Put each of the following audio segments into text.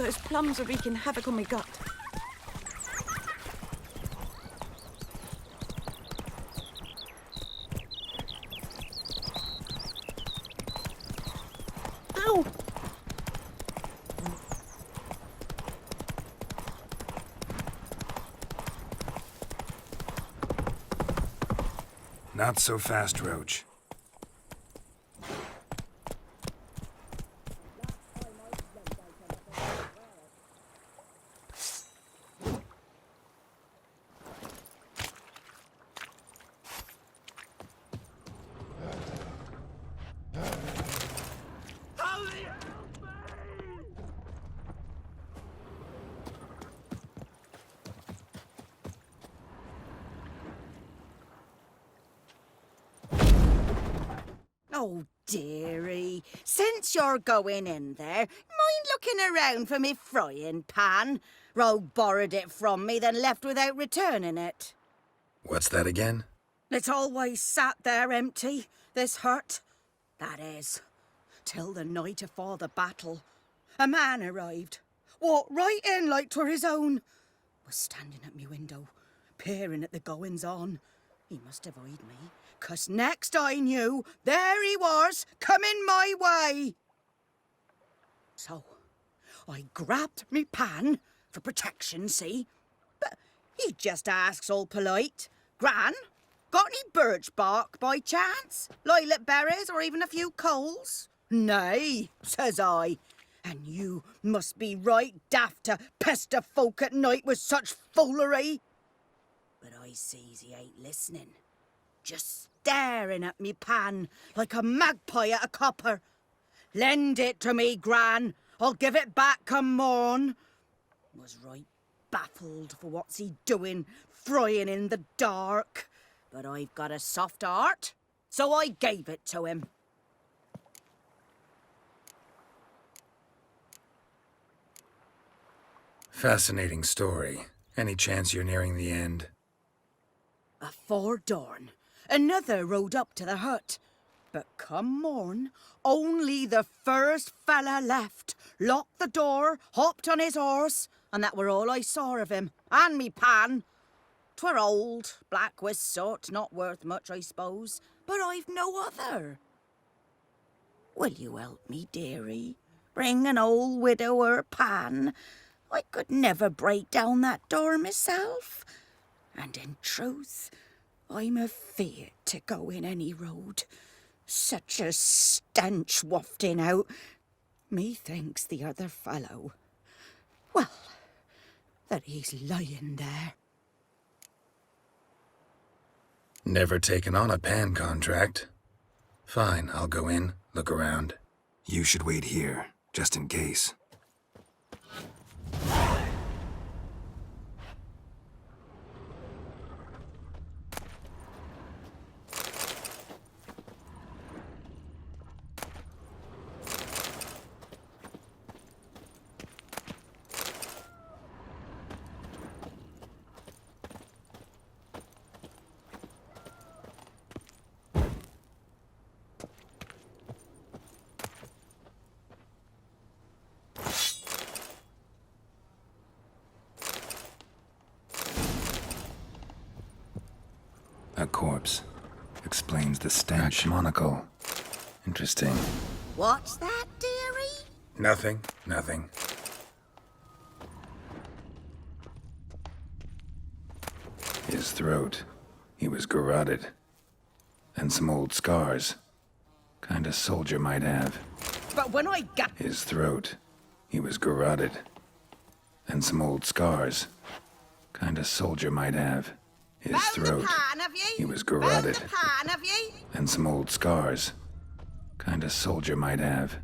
Those plums are wreaking havoc on my gut. Ow! Not so fast, Roach. Oh, dearie, since you're going in there, mind looking around for me frying pan? Rogue borrowed it from me, then left without returning it. What's that again? It's always sat there empty, this hut. That is, till the night afore the battle. A man arrived, walked right in like 'twere his own. Was standing at me window, peering at the goings-on. He must have eyed me, 'cause next I knew, there he was, coming my way. So, I grabbed me pan, for protection, see? But he just asks all polite, Gran, got any birch bark by chance? Lilac berries or even a few coals? Nay, says I. And you must be right daft to pester folk at night with such foolery. But I sees he ain't listening. Just staring at me pan like a magpie at a copper. Lend it to me, Gran. I'll give it back come morn. Was right baffled for what's he doing, frying in the dark. But I've got a soft heart, so I gave it to him. Fascinating story. Any chance you're nearing the end? Afore dawn, another rode up to the hut. But come morn, only the first fella left, locked the door, hopped on his horse, and that were all I saw of him, and me pan. 'Twere old, black with soot, not worth much, I suppose, but I've no other. Will you help me, dearie? Bring an old widower pan. I could never break down that door myself. And in truth, I'm afeard to go in any road. Such a stench wafting out. Methinks the other fellow, well, that he's lying there. Never taken on a pan contract. Fine, I'll go in, look around. You should wait here, just in case. A corpse. Explains the stench. Monocle. Interesting. What's that, dearie? Nothing. His throat. He was garroted. And some old scars. Kind of soldier might have. But when I got... His throat. He was garroted. And some old scars. Kind of soldier might have. His throat. He was garroted. And some old scars. Kind of soldier might have.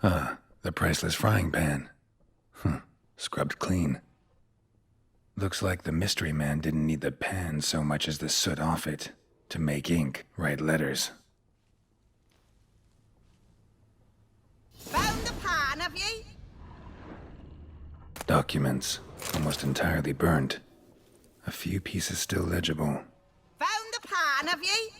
Ah, the priceless frying pan. Scrubbed clean. Looks like the mystery man didn't need the pan so much as the soot off it to make ink, write letters. Found the pan, have ye? Documents, almost entirely burnt. A few pieces still legible. Found the pan, have ye?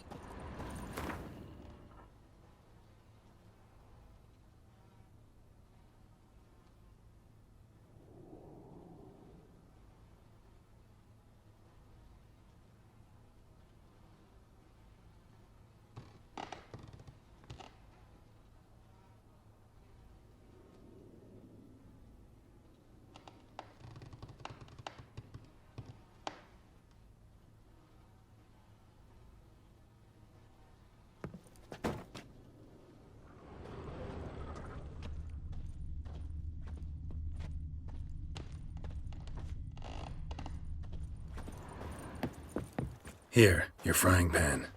Here, your frying pan.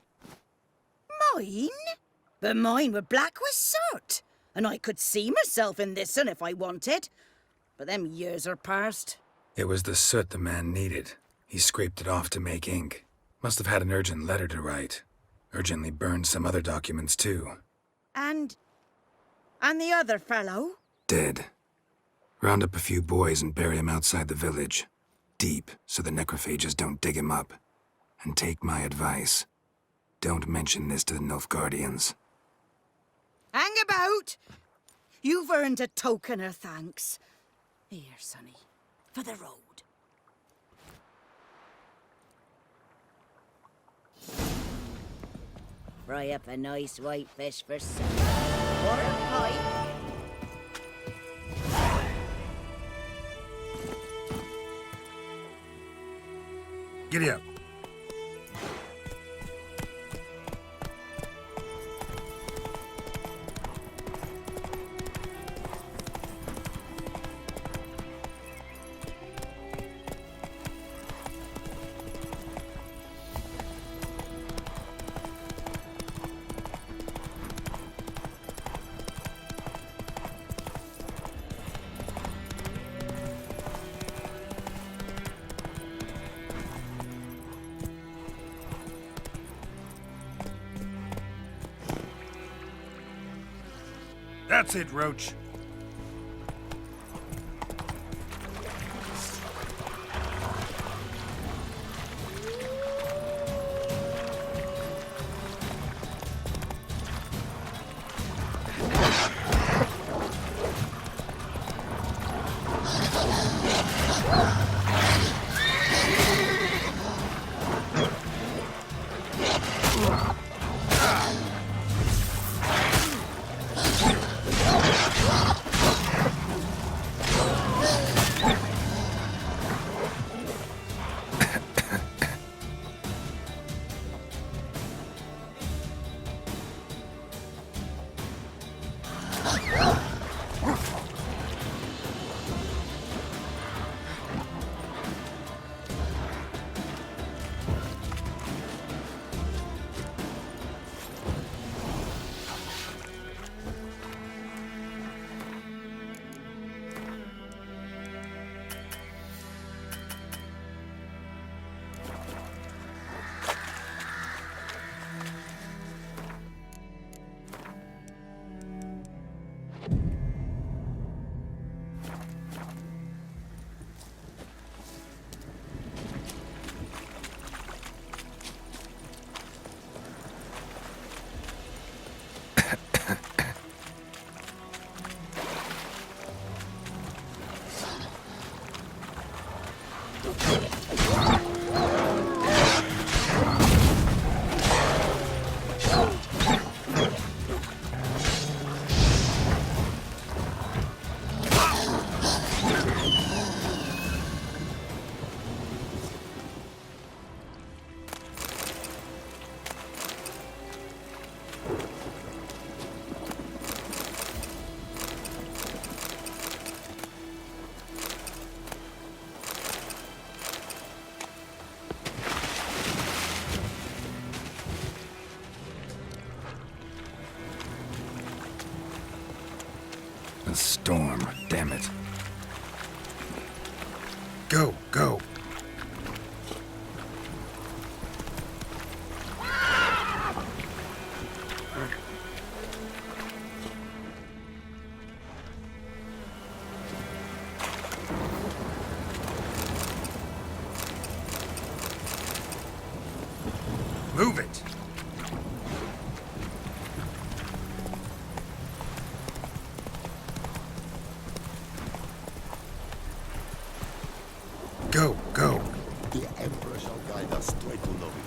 Mine? But mine were black with soot. And I could see myself in this one if I wanted. But them years are past. It was the soot the man needed. He scraped it off to make ink. Must have had an urgent letter to write. Urgently burned some other documents, too. And the other fellow? Dead. Round up a few boys and bury him outside the village. Deep, so the necrophages don't dig him up. And take my advice. Don't mention this to the Nilfgaardians. Hang about! You've earned a token of thanks. Here, sonny, for the road. Fry up a nice white fish for supper. Or a pie. Giddy up. That's it, Roach. A storm, damn it. Go, go. Move it. Go, go. The Emperor shall guide us straight to Novi.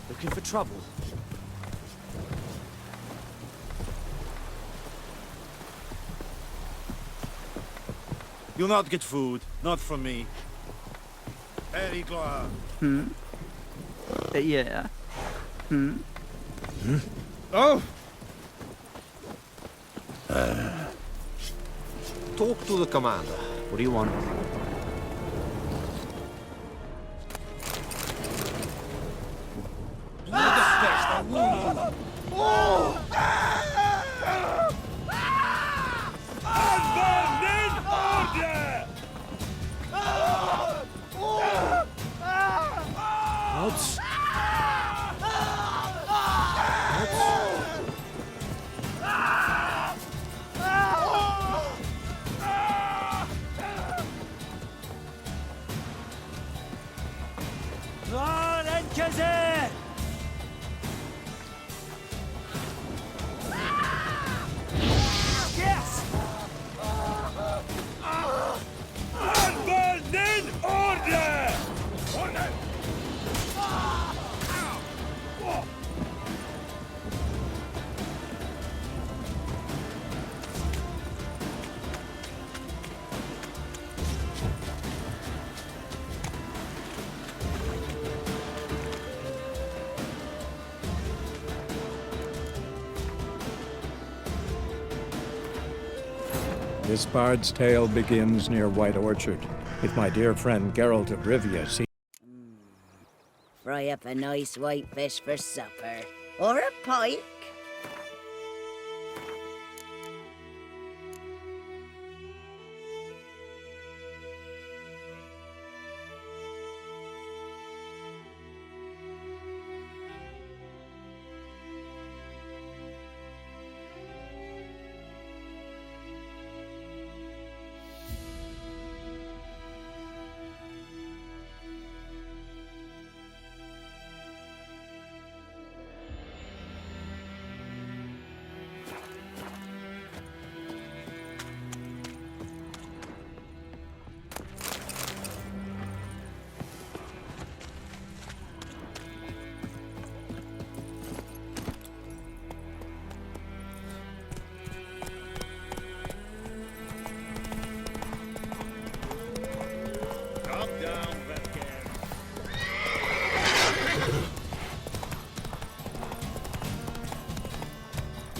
Looking for trouble? You'll not get food, not from me. Very glad. Yeah. Oh! Talk to the commander. What do you want? Alcazar! Yes! Abandon order! Order! This bard's tale begins near White Orchard, with my dear friend Geralt of Rivia. Fry up a nice white fish for supper. Or a pike.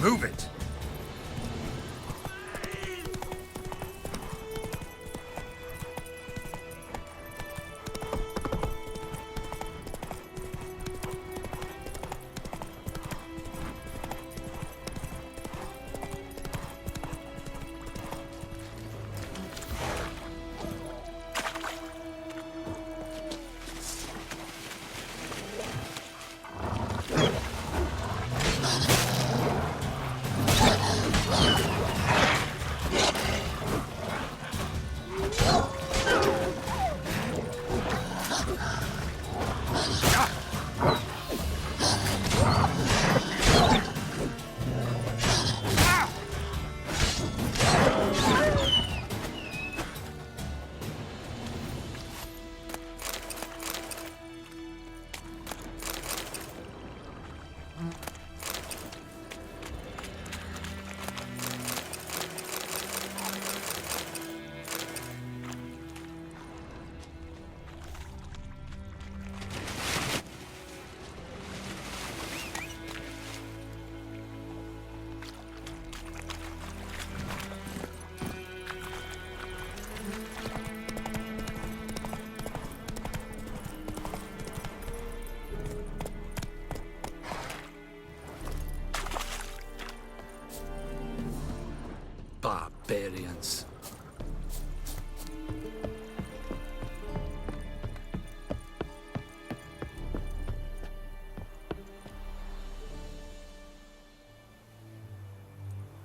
Move it! Barbarians.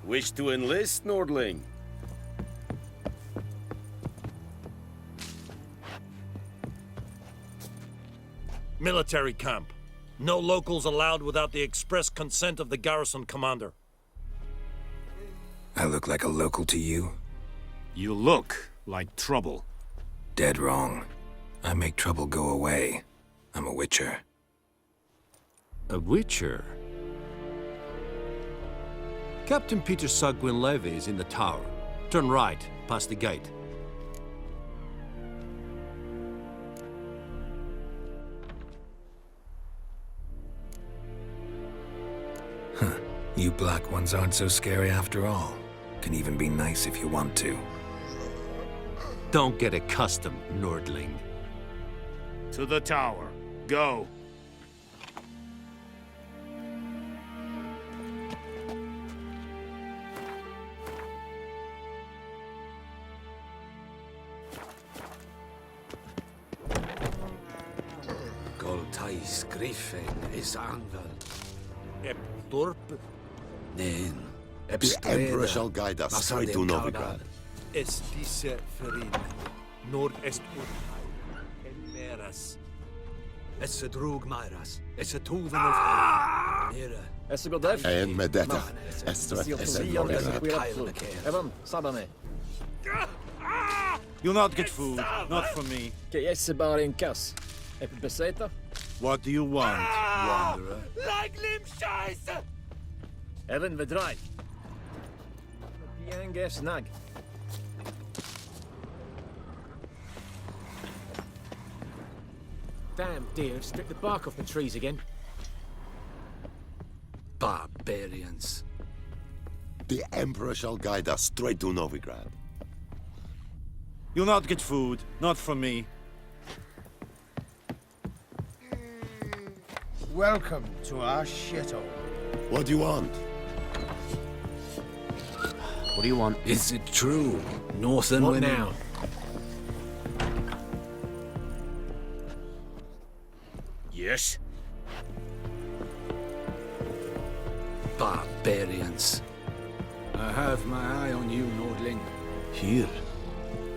Wish to enlist, Nordling? Military camp. No locals allowed without the express consent of the garrison commander. I look like a local to you? You look like trouble. Dead wrong. I make trouble go away. I'm a witcher. A witcher? Captain Peter Sagwin Levy is in the tower. Turn right, past the gate. Huh. You black ones aren't so scary after all. Can even be nice if you want to. Don't get accustomed, Nordling. To the tower. Go. Goltais Griffin is Angle. Dorp. Nen. The Emperor shall guide us straight to Novigrad. Es dice Ferin. Nord est Urhai. Elmeras. Esse drog Myras. Esse tuven of Mira. Esse går def. En med detta. Estret esen novigrad. Evan, sabane. You'll not get food, not from me. Ke esse bar in kas. Epe beseta. What do you want, wanderer? Evan vedrai. Piange snag. Damn deer, stripped the bark off the trees again. Barbarians. The Emperor shall guide us straight to Novigrad. You'll not get food, not from me. Welcome to our shithole. What do you want? What do you want? Is it true? Northern What women. now? Yes? Barbarians. I have my eye on you, Nordling. Here.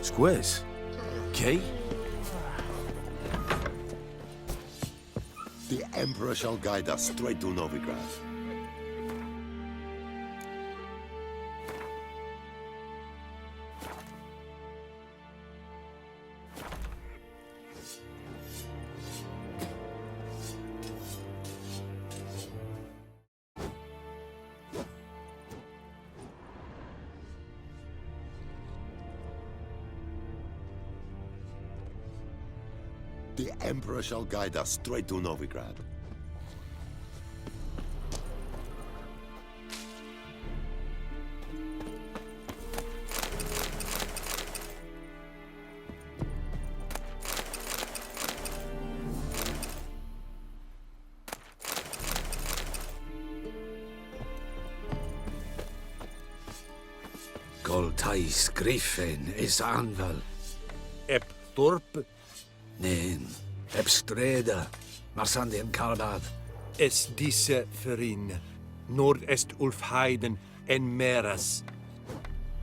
Squares. Okay? The Emperor shall guide us straight to Novigrad. The Emperor shall guide us straight to Novigrad. Goltais Griffin is aanval. Ep Dorp Neen, heb streda. Marsandi en Kalbad. es disse verin. Nordest Ulfheiden en Meras.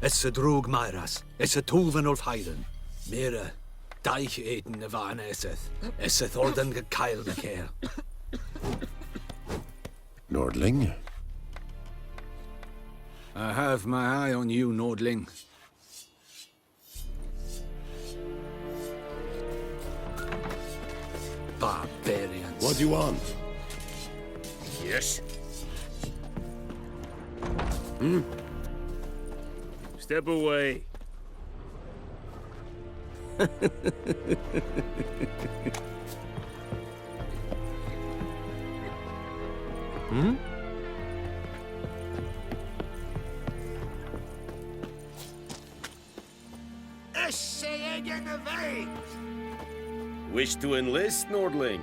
Esse drog Myras. Esse tuven of Heiden. Mira. Deich eten van Esseth. Esseth orden gekeil bekeer. Nordling? I have my eye on you, Nordling. Barbarians. What do you want? Yes? Step away. Wish to enlist, Nordling?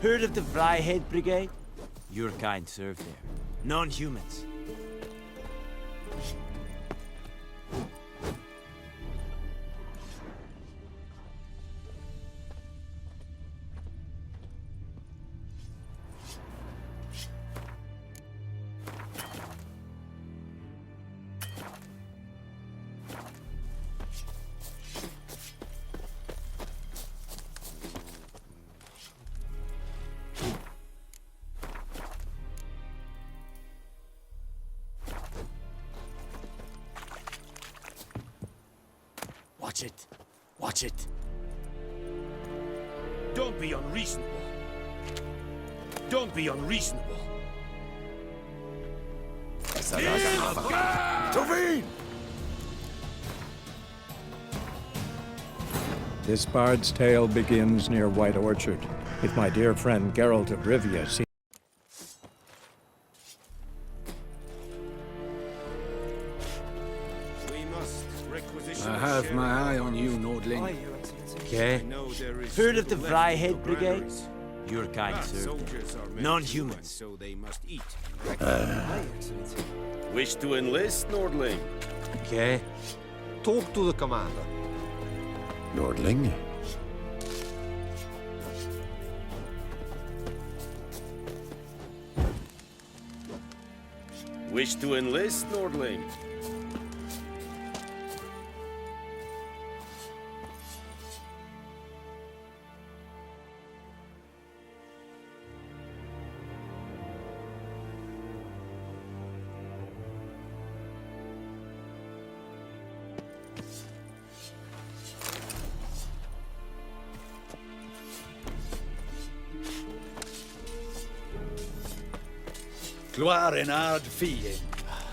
Heard of the Fryhead Brigade? Your kind served there. Non-humans. Watch it. Watch it. Don't be unreasonable. Don't be unreasonable. Tovin! This bard's tale begins near White Orchard, with my dear friend Geralt of Rivia. I have my eye on you, Nordling. Okay. Heard of the Fryhead Brigade? Your kind serve Soldiers are meant Non-humans. so they must eat. Wish to enlist, Nordling? Okay. Talk to the commander. Nordling? Wish to enlist, Nordling?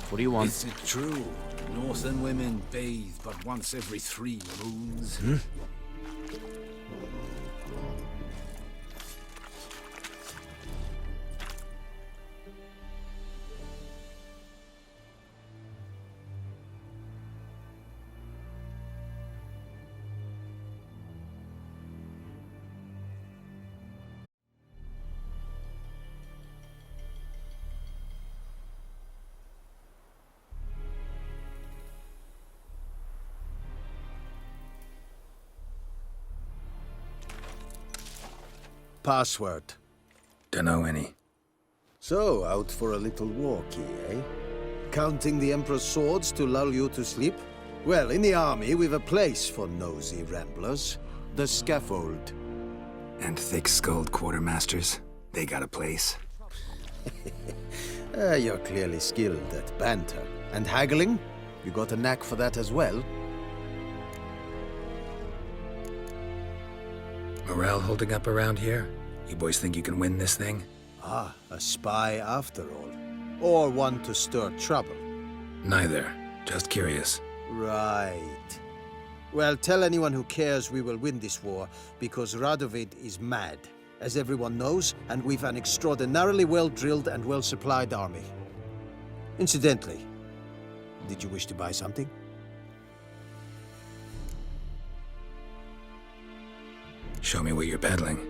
What do you want? Is it true? Northern women bathe but once every 3 moons? Password. Dunno any. So, out for a little walkie, eh? Counting the Emperor's swords to lull you to sleep? Well, in the army, we've a place for nosy ramblers. The scaffold. And thick-skulled quartermasters. They got a place. You're clearly skilled at banter. And haggling? You got a knack for that as well? Morale holding up around here? You boys think you can win this thing? Ah, a spy after all. Or one to stir trouble. Neither. Just curious. Right. Well, tell anyone who cares we will win this war, because Radovid is mad, as everyone knows, and we've an extraordinarily well-drilled and well-supplied army. Incidentally, did you wish to buy something? Show me what you're peddling.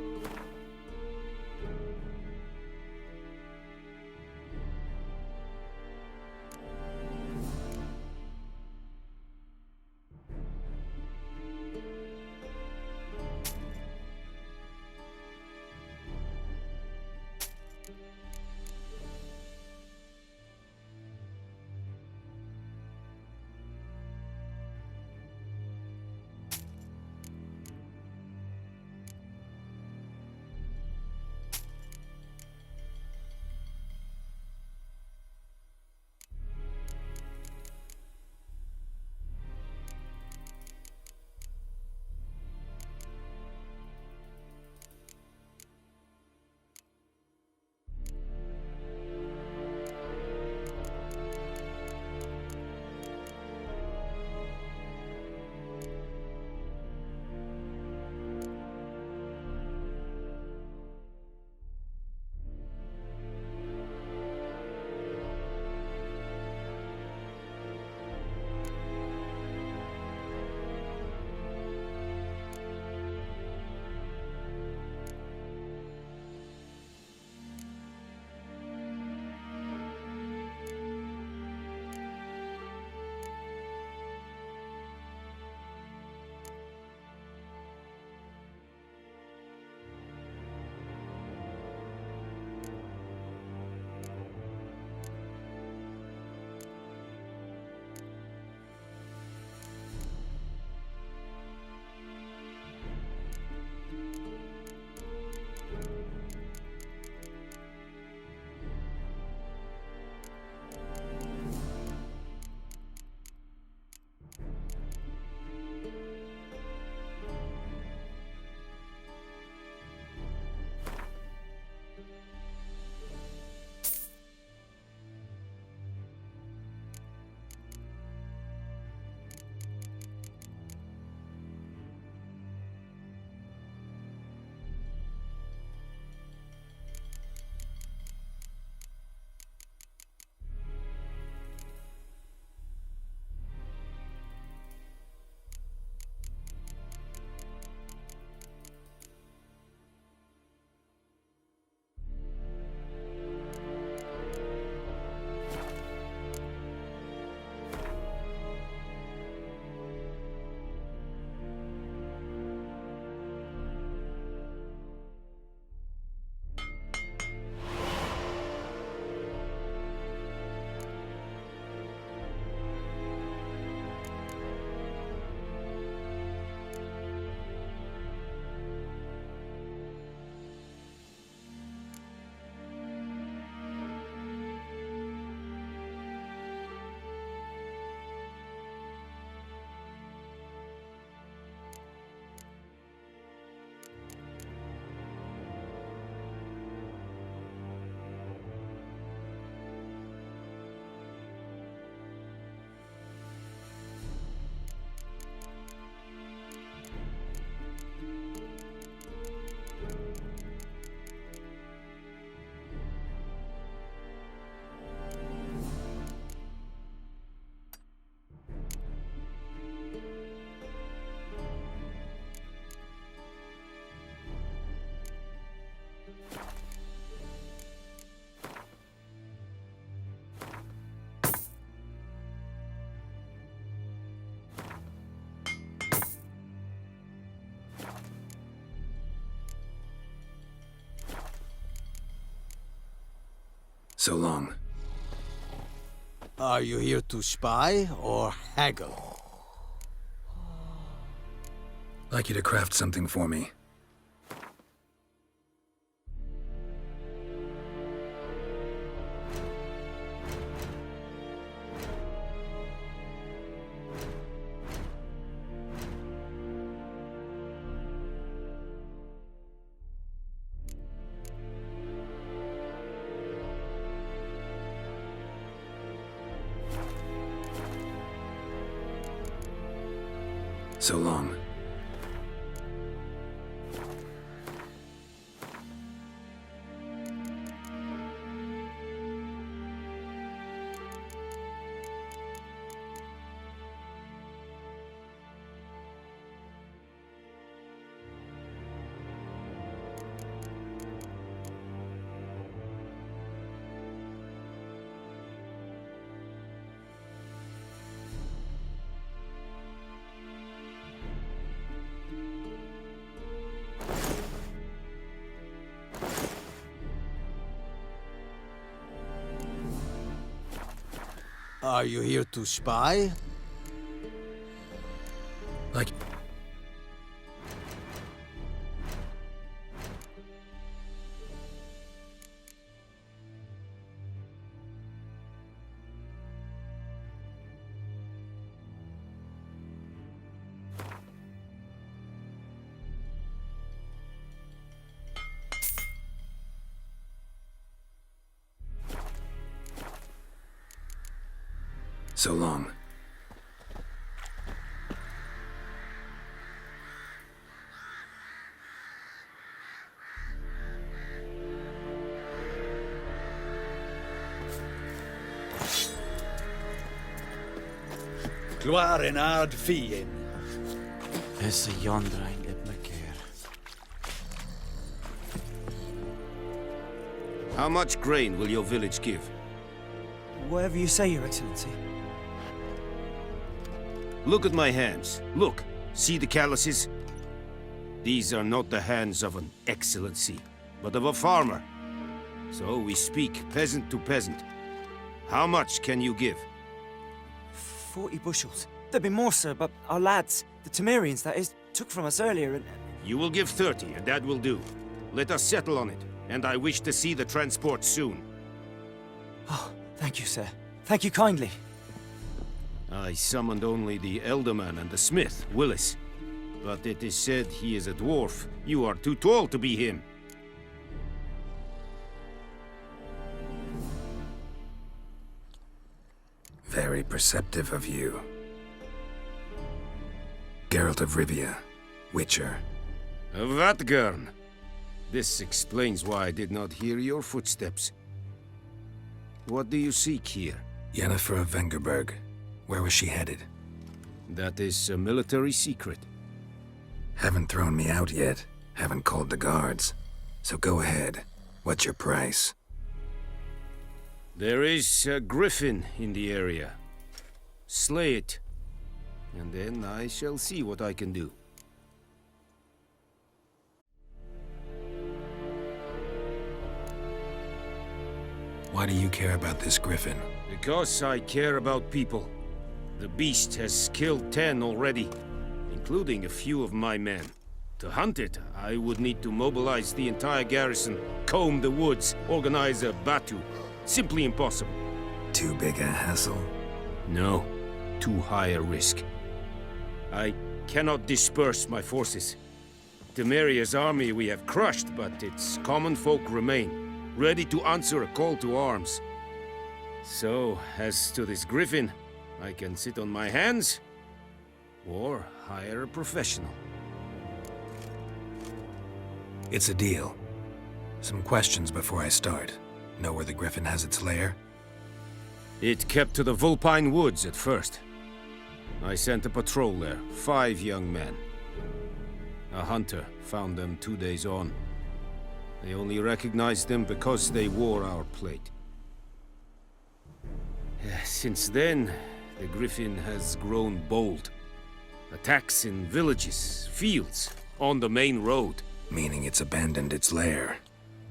So long. Are you here to spy or haggle? Like you to craft something for me. So long. Are you here to spy? Like... So long. Gloire en ard fien. Esse jondrein et mekeer. How much grain will your village give? Whatever you say, Your Excellency. Look at my hands. Look. See the calluses? These are not the hands of an excellency, but of a farmer. So we speak peasant to peasant. How much can you give? 40 bushels. There'd be more, sir, but our lads, the Temerians, that is, took from us earlier and... You will give 30, and that will do. Let us settle on it, and I wish to see the transport soon. Oh, thank you, sir. Thank you kindly. I summoned only the Elderman and the smith, Willis. But it is said he is a dwarf. You are too tall to be him. Very perceptive of you. Geralt of Rivia, Witcher. Vatgern! This explains why I did not hear your footsteps. What do you seek here? Yennefer of Vengerberg. Where was she headed? That is a military secret. Haven't thrown me out yet. Haven't called the guards. So go ahead. What's your price? There is a griffin in the area. Slay it. And then I shall see what I can do. Why do you care about this griffin? Because I care about people. The beast has killed 10 already, including a few of my men. To hunt it, I would need to mobilize the entire garrison, comb the woods, organize a batu. Simply impossible. Too big a hassle? No, too high a risk. I cannot disperse my forces. Temeria's army we have crushed, but its common folk remain, ready to answer a call to arms. So, as to this griffin, I can sit on my hands, or hire a professional. It's a deal. Some questions before I start. Know where the griffin has its lair? It kept to the Vulpine Woods at first. I sent a patrol there, 5 young men. A hunter found them 2 days on. They only recognized them because they wore our plate. Since then, the griffin has grown bold. Attacks in villages, fields, on the main road. Meaning it's abandoned its lair.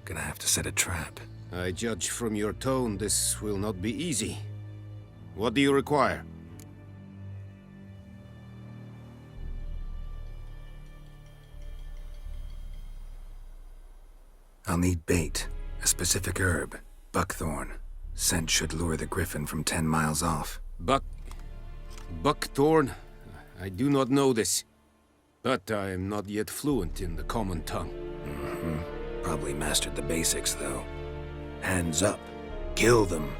Gonna have to set a trap. I judge from your tone this will not be easy. What do you require? I'll need bait, a specific herb, buckthorn. Scent should lure the griffin from 10 miles off. Buckthorn? I do not know this. But I am not yet fluent in the common tongue. Probably mastered the basics, though. Hands up. Kill them.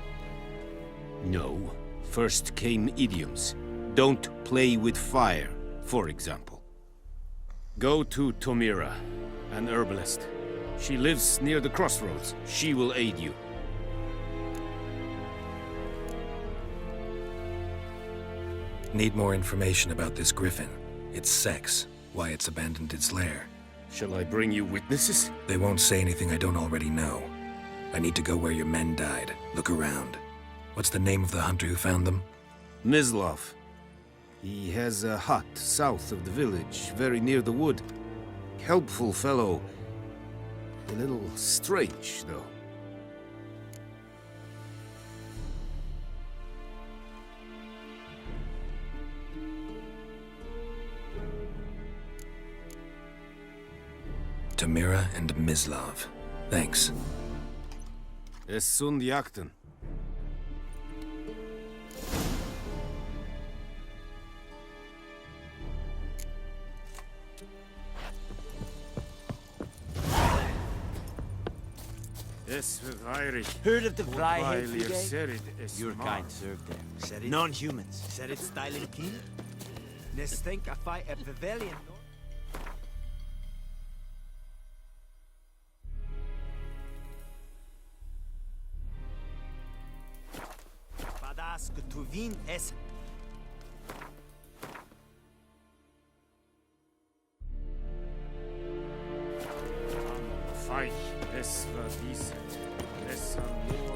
No. First came idioms. Don't play with fire, for example. Go to Tomira, an herbalist. She lives near the crossroads. She will aid you. Need more information about this griffin. Its sex, why it's abandoned its lair. Shall I bring you witnesses? They won't say anything I don't already know. I need to go where your men died. Look around. What's the name of the hunter who found them? Mislav. He has a hut south of the village, very near the wood. Helpful fellow. A little strange, though. Tomira and Mislav. Thanks. Es sunt jakten. Heard of the Vryheid Brigade? You're kind served there. Non-humans. Said it styling keen? Nes think I fight a pavilion. Vadas Tuvin es.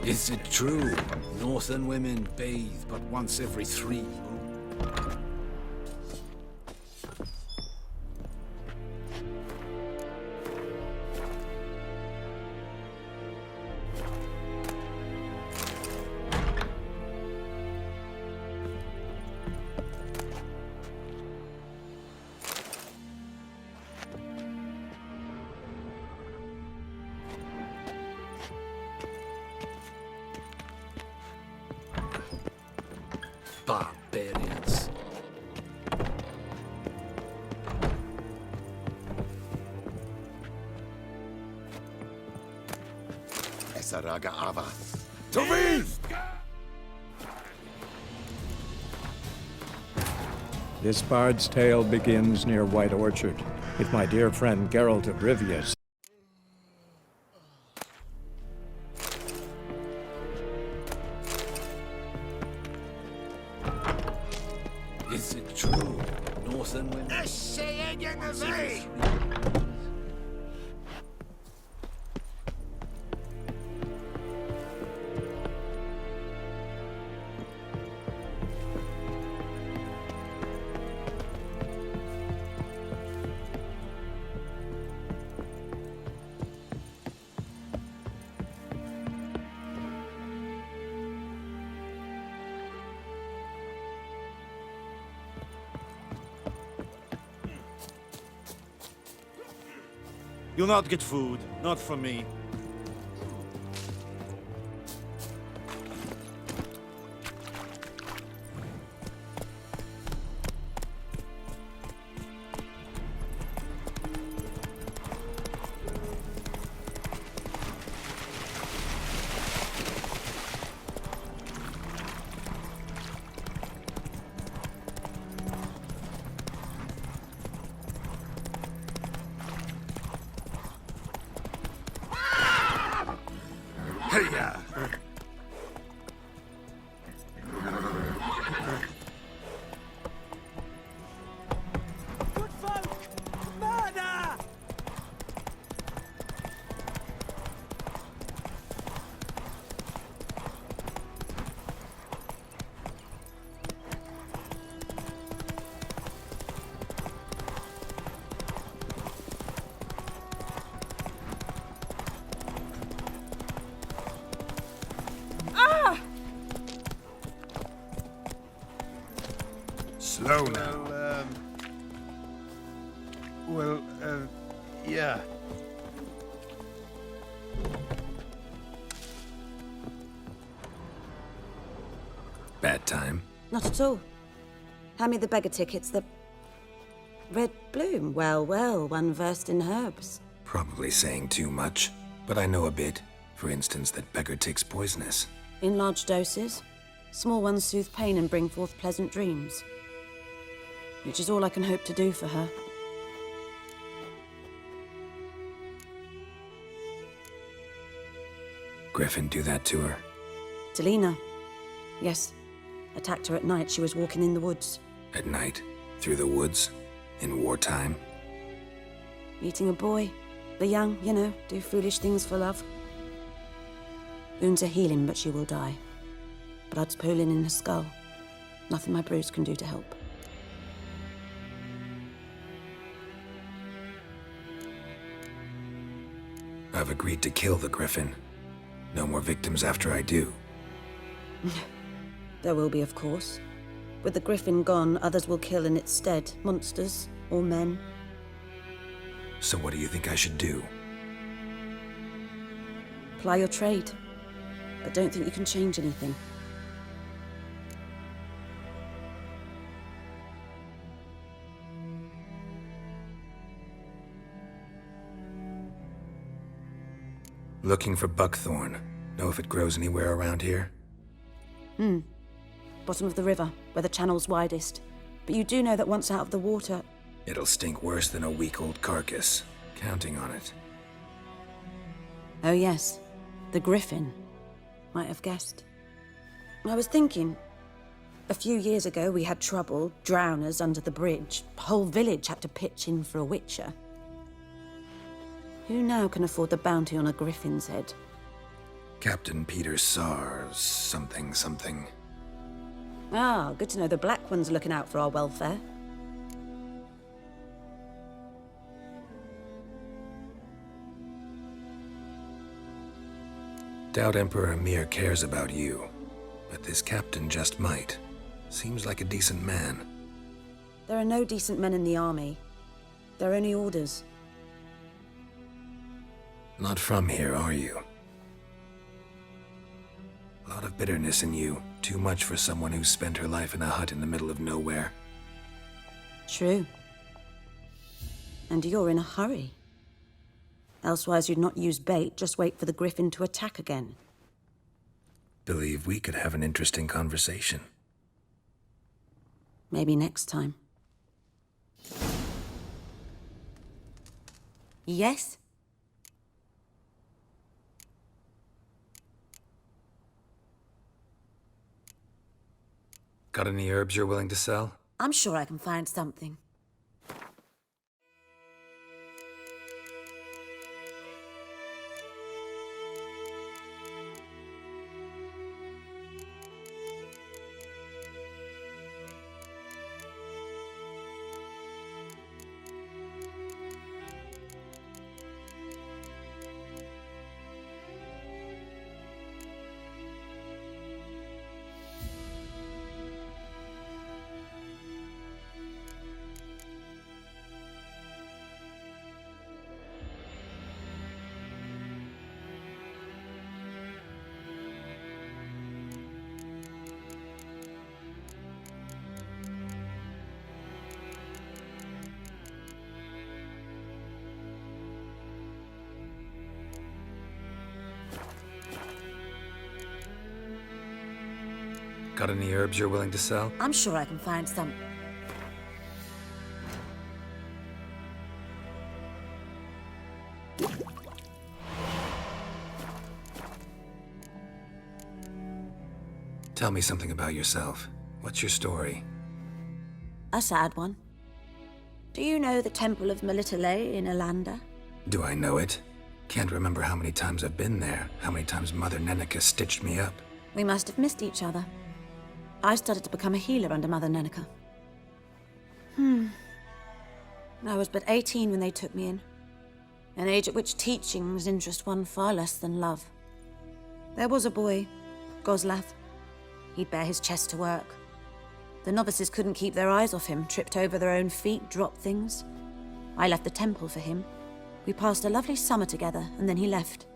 Is it true? Northern women bathe but once every 3 moons. Barbarians. Esaraga Ava. This bard's tale begins near White Orchard, with my dear friend Geralt of Rivia. Is it true? Northern women. You'll not get food, not from me. Hey-ya! Hello now. Yeah. Bad time? Not at all. Hand me the beggar tickets, the... Red bloom. Well, well, one versed in herbs. Probably saying too much, but I know a bit. For instance, that beggar tick's poisonous. In large doses. Small ones soothe pain and bring forth pleasant dreams. Which is all I can hope to do for her. Griffin do that to her? Delina. Yes. Attacked her at night. She was walking in the woods. At night? Through the woods? In wartime? Meeting a boy. The young, you know, do foolish things for love. Wounds are healing, but she will die. Blood's pooling in her skull. Nothing my bruise can do to help. I've agreed to kill the Griffin. No more victims after I do. There will be, of course. With the Griffin gone, others will kill in its stead. Monsters or men. So what do you think I should do? Ply your trade. But don't think you can change anything. Looking for buckthorn. Know if it grows anywhere around here? Bottom of the river, where the channel's widest. But you do know that once out of the water... It'll stink worse than a week-old carcass. Counting on it. Oh yes, the Griffin. Might have guessed. I was thinking... A few years ago we had trouble, drowners under the bridge. The whole village had to pitch in for a witcher. Who now can afford the bounty on a Griffin's head? Captain Peter Sars, something. Ah, good to know the Black One's looking out for our welfare. Doubt Emperor Emir cares about you, but this captain just might. Seems like a decent man. There are no decent men in the army. They're only orders. Not from here, are you? A lot of bitterness in you. Too much for someone who spent her life in a hut in the middle of nowhere. True. And you're in a hurry. Elsewise you'd not use bait, just wait for the Griffin to attack again. Believe we could have an interesting conversation. Maybe next time. Yes? Got any herbs you're willing to sell? I'm sure I can find something. Got any herbs you're willing to sell? I'm sure I can find some. Tell me something about yourself. What's your story? A sad one. Do you know the Temple of Melitele in Alanda? Do I know it? Can't remember how many times I've been there, how many times Mother Nenica stitched me up. We must have missed each other. I started to become a healer under Mother Nenica. I was but 18 when they took me in. An age at which teachings interest one far less than love. There was a boy, Goslav. He'd bare his chest to work. The novices couldn't keep their eyes off him, tripped over their own feet, dropped things. I left the temple for him. We passed a lovely summer together, and then he left.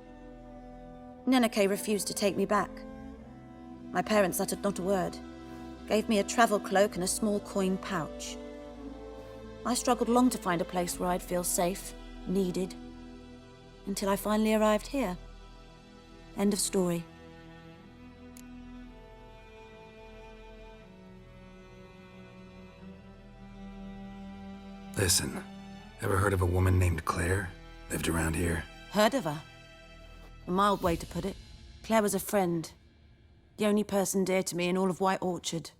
Neneke refused to take me back. My parents uttered not a word, gave me a travel cloak and a small coin pouch. I struggled long to find a place where I'd feel safe, needed, until I finally arrived here. End of story. Listen, ever heard of a woman named Claire? Lived around here? Heard of her? A mild way to put it. Claire was a friend. The only person dear to me in all of White Orchard.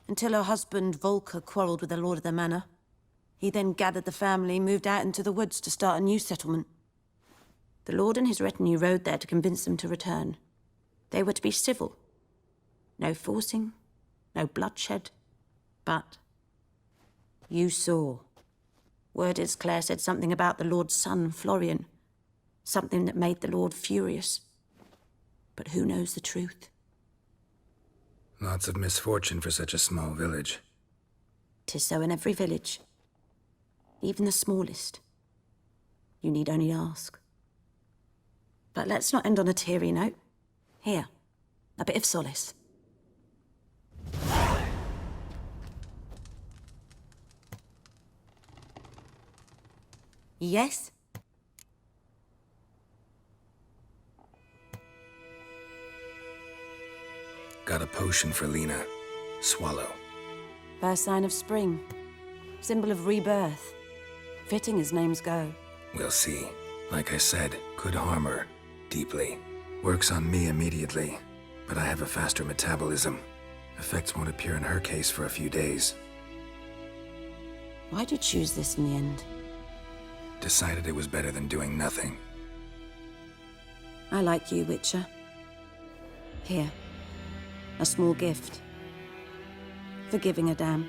Until her husband, Volker, quarreled with the lord of the manor. He then gathered the family, moved out into the woods to start a new settlement. The lord and his retinue rode there to convince them to return. They were to be civil. No forcing, no bloodshed. But you saw. Word is Claire said something about the lord's son, Florian. Something that made the lord furious. But who knows the truth? Lots of misfortune for such a small village. 'Tis so in every village. Even the smallest. You need only ask. But let's not end on a teary note. Here, a bit of solace. Yes? Got a potion for Lena. Swallow. First sign of spring. Symbol of rebirth. Fitting as names go. We'll see. Like I said, could harm her. Deeply. Works on me immediately. But I have a faster metabolism. Effects won't appear in her case for a few days. Why'd you choose this in the end? Decided it was better than doing nothing. I like you, Witcher. Here. A small gift. For giving a damn.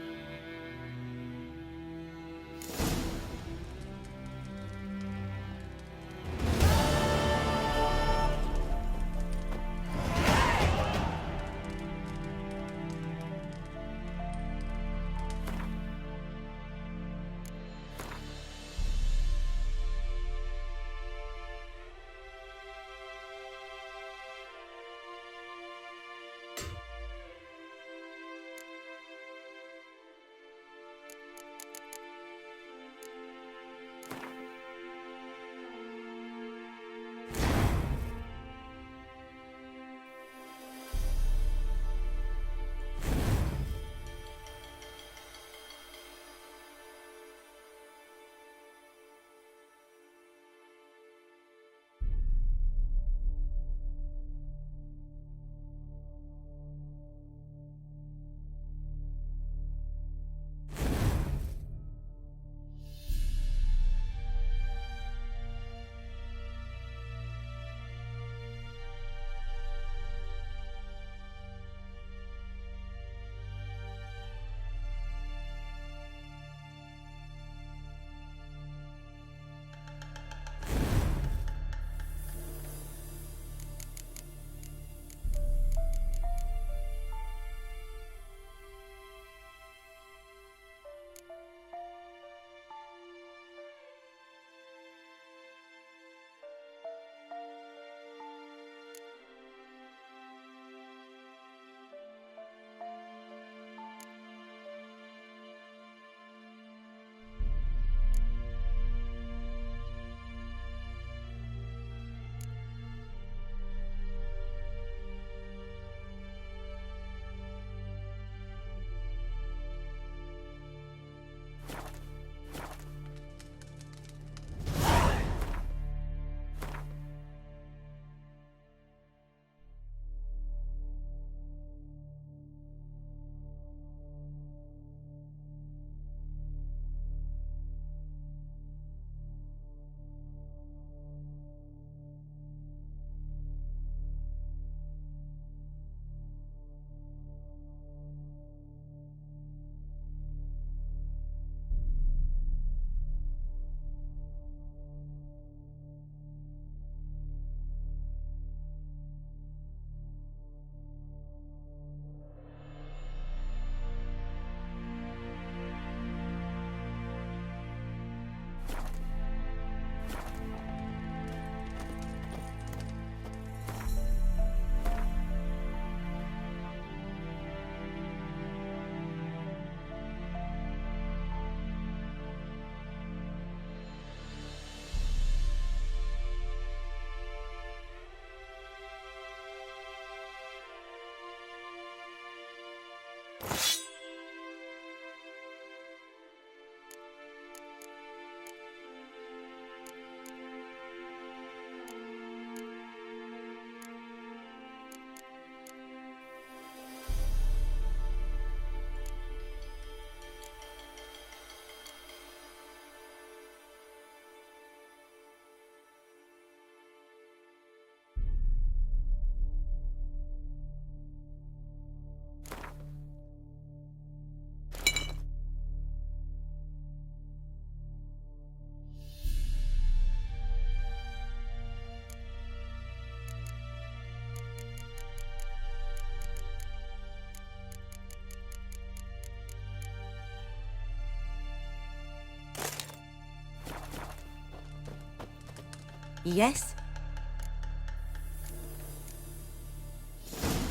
Yes?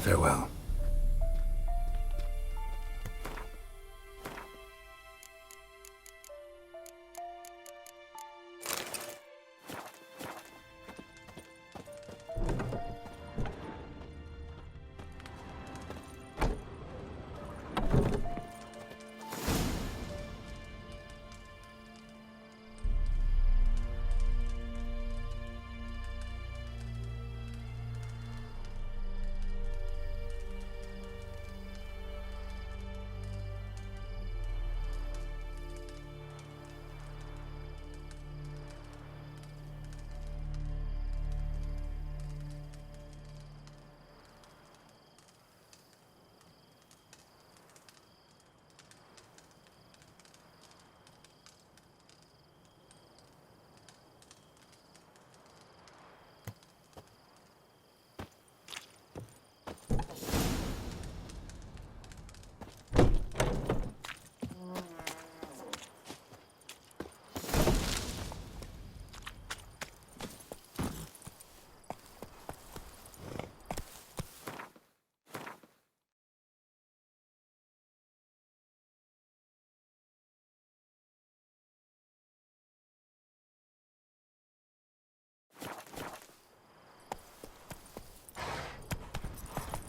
Farewell.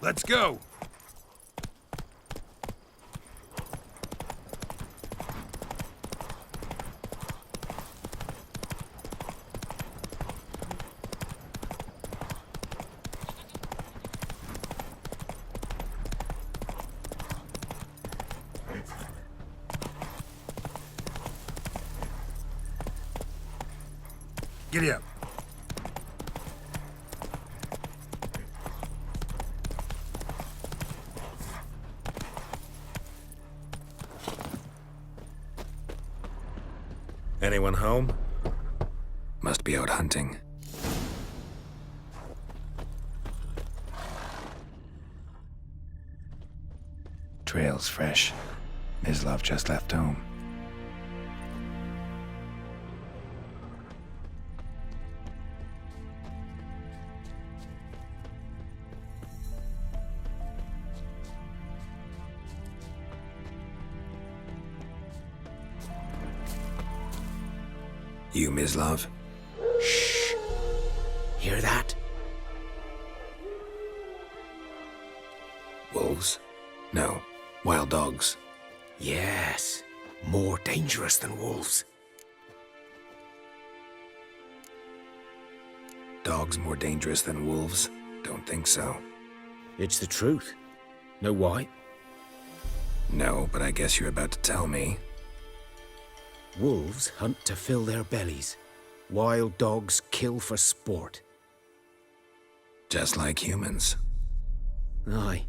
Let's go! Giddy up. Anyone home? Must be out hunting. Trail's fresh. Mislav just left home. You, Mislav? Shh. Hear that? Wolves? No. Wild dogs. Yes. More dangerous than wolves. Dogs more dangerous than wolves? Don't think so. It's the truth. Know why? No, but I guess you're about to tell me. Wolves hunt to fill their bellies. Wild dogs kill for sport. Just like humans. Aye.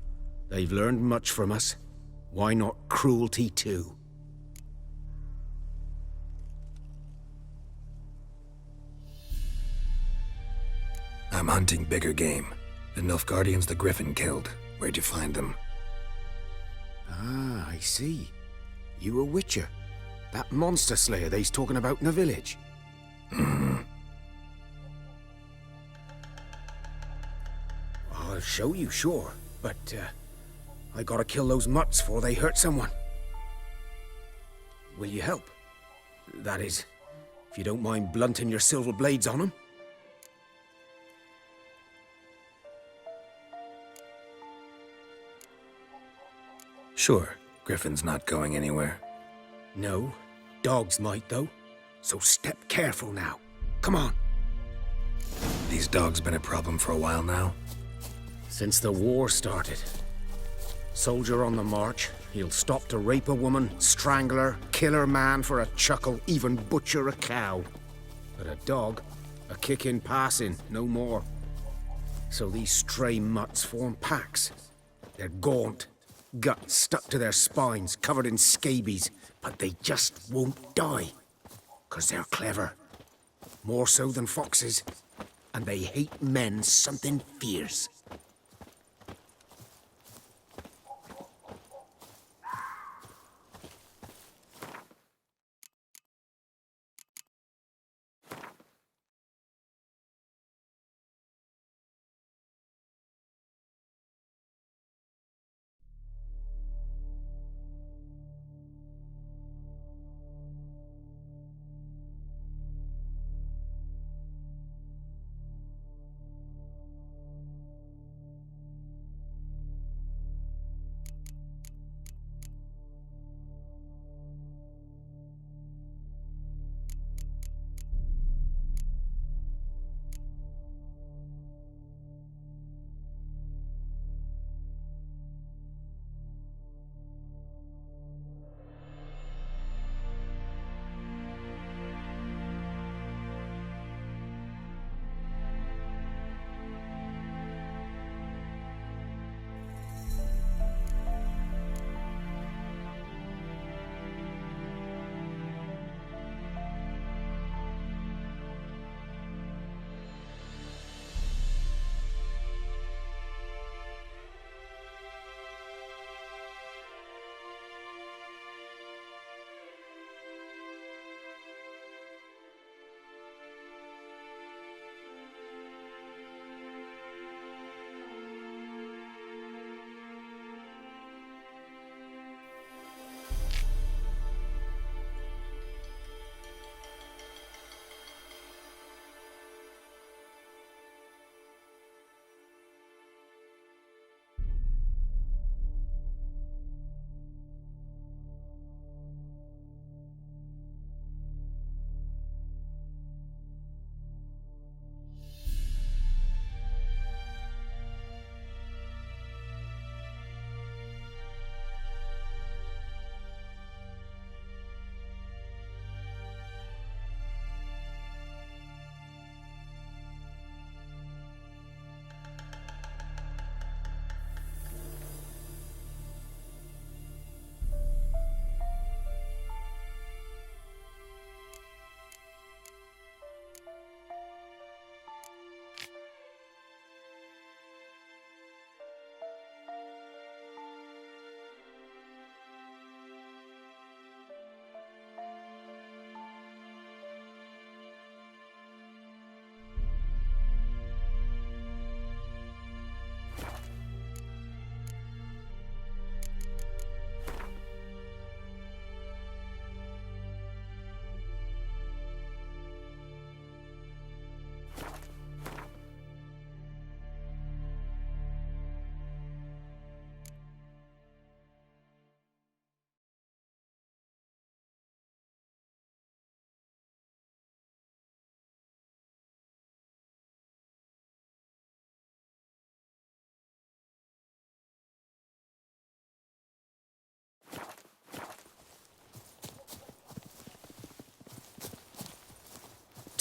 They've learned much from us. Why not cruelty too? I'm hunting bigger game. The Nilfgaardians the Griffin killed. Where'd you find them? Ah, I see. You a witcher. That monster slayer they's talking about in the village. I'll show you, sure. But, I gotta kill those mutts before they hurt someone. Will you help? That is, if you don't mind blunting your silver blades on them. Sure. Griffin's not going anywhere. No. Dogs might, though. So step careful now. Come on. These dogs been a problem for a while now? Since the war started. Soldier on the march, he'll stop to rape a woman, strangle her, kill her man for a chuckle, even butcher a cow. But a dog, a kick in passing, no more. So these stray mutts form packs. They're gaunt, guts stuck to their spines, covered in scabies, but they just won't die. 'Cause they're clever. More so than foxes. And they hate men something fierce.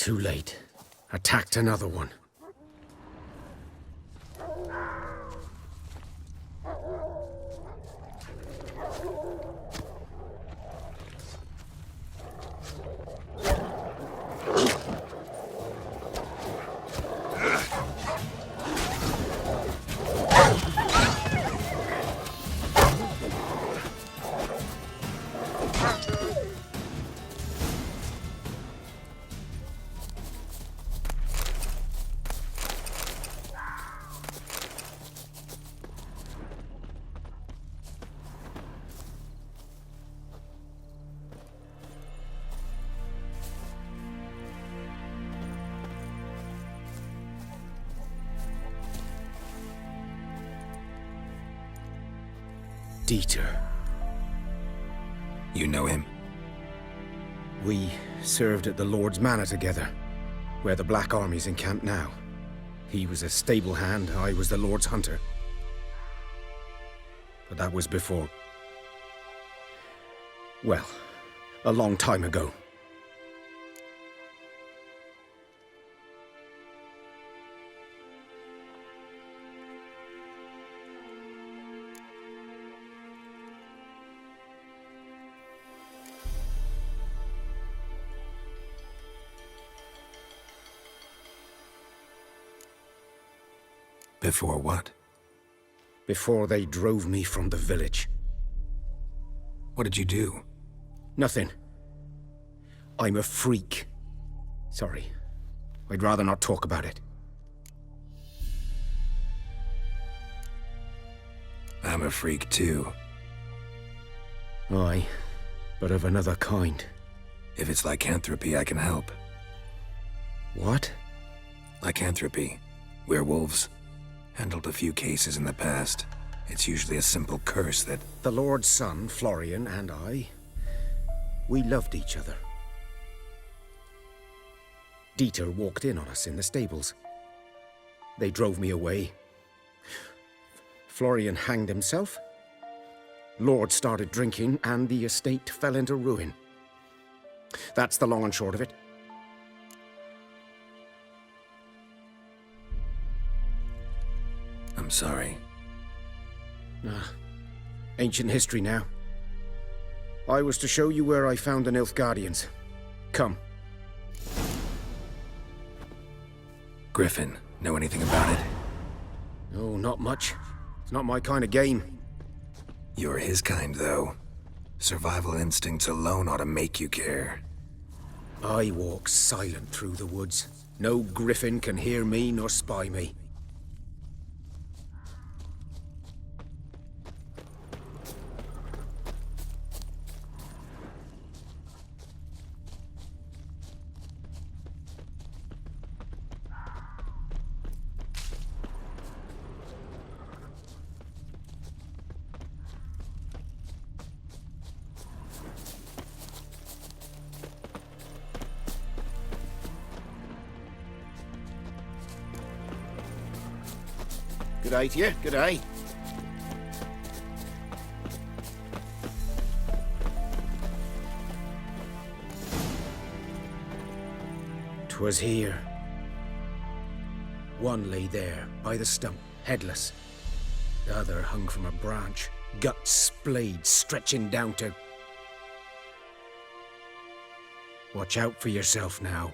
Too late. Attacked another one. Dieter. You know him? We served at the Lord's Manor together, where the Black Army's encamped now. He was a stable hand, I was the Lord's hunter. But that was before... well, a long time ago. Before what? Before they drove me from the village. What did you do? Nothing. I'm a freak. Sorry. I'd rather not talk about it. I'm a freak too. Aye, but of another kind. If it's lycanthropy, I can help. What? Lycanthropy. Werewolves. Handled a few cases in the past. It's usually a simple curse that... The Lord's son, Florian, and I... we loved each other. Dieter walked in on us in the stables. They drove me away. Florian hanged himself. Lord started drinking, and the estate fell into ruin. That's the long and short of it. I'm sorry. Ancient history now. I was to show you where I found the Nilfgaardians. Come. Griffin, know anything about it? No, not much. It's not my kind of game. You're his kind, though. Survival instincts alone ought to make you care. I walk silent through the woods. No griffin can hear me nor spy me. Good eye to you, good eye. "'Twas here. One lay there, by the stump, headless. The other hung from a branch, guts splayed, stretching down to... Watch out for yourself now."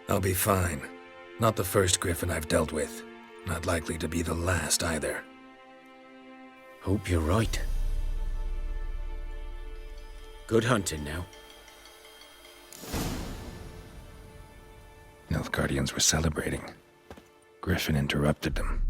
I'll be fine. Not the first griffin I've dealt with. Not likely to be the last either. Hope you're right. Good hunting now. Nilfgaardians were celebrating. Griffin interrupted them.